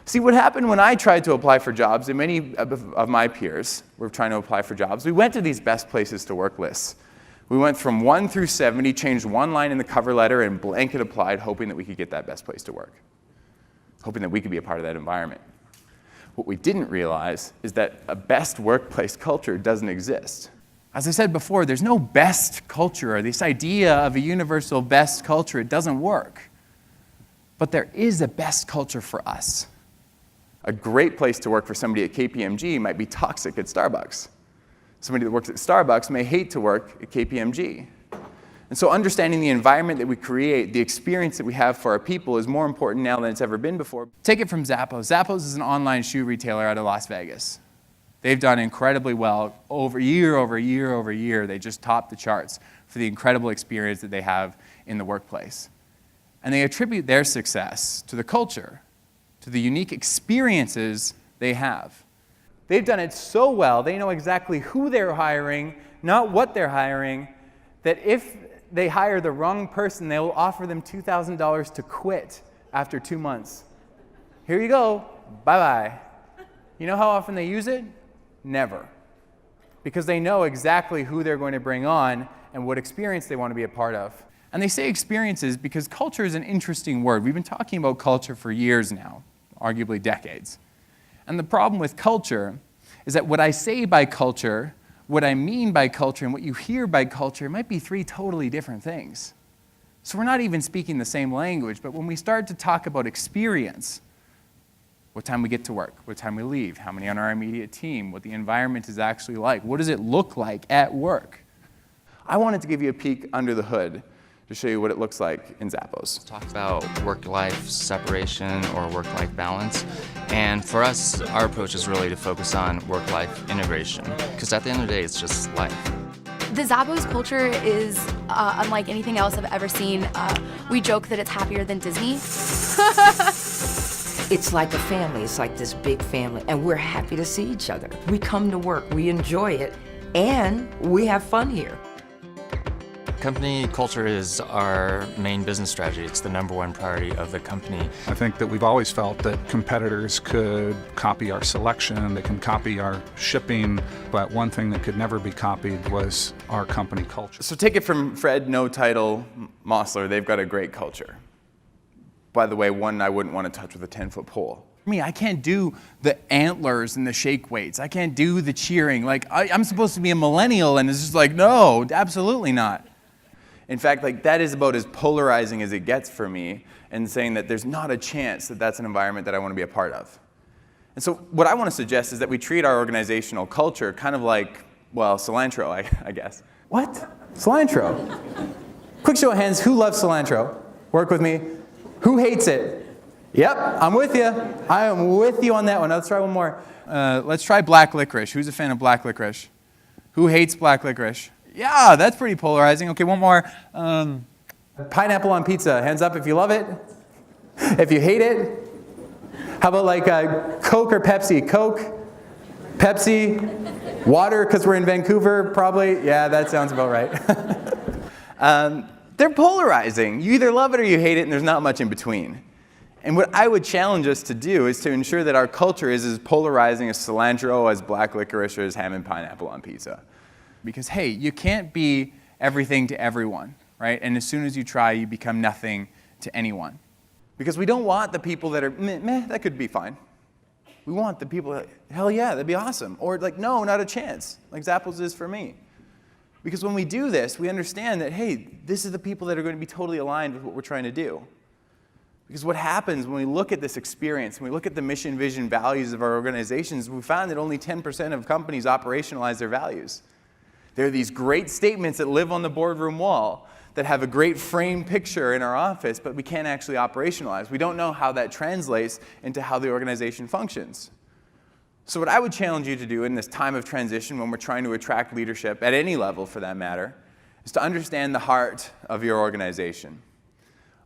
See, what happened when I tried to apply for jobs, and many of my peers were trying to apply for jobs, we went to these best places to work lists. We went from 1 through 70, changed one line in the cover letter, and blanket applied, hoping that we could get that best place to work, hoping that we could be a part of that environment. What we didn't realize is that a best workplace culture doesn't exist. As I said before, there's no best culture, or this idea of a universal best culture. It doesn't work. But there is a best culture for us. A great place to work for somebody at KPMG might be toxic at Starbucks. Somebody that works at Starbucks may hate to work at KPMG. And so understanding the environment that we create, the experience that we have for our people is more important now than it's ever been before. Take it from Zappos. Zappos is an online shoe retailer out of Las Vegas. They've done incredibly well year over year. They just top the charts for the incredible experience that they have in the workplace. And they attribute their success to the culture, to the unique experiences they have. They've done it so well, they know exactly who they're hiring, not what they're hiring, that if they hire the wrong person, they will offer them $2,000 to quit after 2 months. Here you go, bye-bye. You know how often they use it? Never. Because they know exactly who they're going to bring on and what experience they want to be a part of. And they say experiences because culture is an interesting word. We've been talking about culture for years now, arguably decades. And the problem with culture is that what I say by culture, what I mean by culture, and what you hear by culture might be 3 totally different things. So we're not even speaking the same language, but when we start to talk about experience, what time we get to work, what time we leave, how many on our immediate team, what the environment is actually like, what does it look like at work? I wanted to give you a peek under the hood to show you what it looks like in Zappos. Talk about work-life separation or work-life balance. And for us, our approach is really to focus on work-life integration, because at the end of the day, it's just life. The Zappos culture is unlike anything else I've ever seen. We joke that it's happier than Disney. It's like a family. It's like this big family, and we're happy to see each other. We come to work, we enjoy it, and we have fun here. Company culture is our main business strategy. It's the #1 priority of the company. I think that we've always felt that competitors could copy our selection, they can copy our shipping, but one thing that could never be copied was our company culture. So take it from Fred No Title Mossler. They've got a great culture. By the way, one I wouldn't want to touch with a 10-foot pole. I can't do the antlers and the shake weights. I can't do the cheering. Like, I'm supposed to be a millennial, and it's just like, no, absolutely not. In fact, that is about as polarizing as it gets for me, and saying that there's not a chance that that's an environment that I want to be a part of. And so what I want to suggest is that we treat our organizational culture kind of like, well, cilantro, I guess. What? Cilantro? Quick show of hands, who loves cilantro? Work with me. Who hates it? Yep, I'm with you. I am with you on that one. Let's try one more. Let's try black licorice. Who's a fan of black licorice? Who hates black licorice? Yeah, that's pretty polarizing. Okay, one more. Pineapple on pizza. Hands up if you love it. If you hate it. How about Coke or Pepsi? Coke, Pepsi, water because we're in Vancouver, probably. Yeah, that sounds about right. They're polarizing. You either love it or you hate it, and there's not much in between. And what I would challenge us to do is to ensure that our culture is as polarizing as cilantro, as black licorice, or as ham and pineapple on pizza. Because, hey, you can't be everything to everyone, right? And as soon as you try, you become nothing to anyone. Because we don't want the people that are, meh, that could be fine. We want the people that, hell yeah, that'd be awesome. Or no, not a chance, like Zappos is for me. Because when we do this, we understand that, hey, this is the people that are going to be totally aligned with what we're trying to do. Because what happens when we look at this experience, when we look at the mission, vision, values of our organizations, we found that only 10% of companies operationalize their values. There are these great statements that live on the boardroom wall that have a great framed picture in our office, but we can't actually operationalize. We don't know how that translates into how the organization functions. So what I would challenge you to do in this time of transition when we're trying to attract leadership, at any level for that matter, is to understand the heart of your organization.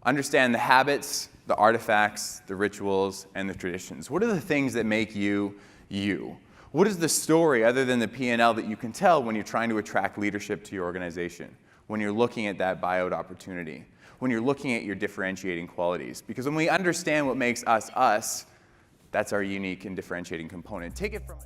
Understand the habits, the artifacts, the rituals, and the traditions. What are the things that make you, you? What is the story other than the P&L that you can tell when you're trying to attract leadership to your organization? When you're looking at that buyout opportunity? When you're looking at your differentiating qualities? Because when we understand what makes us us, That's our unique and differentiating component. Take it from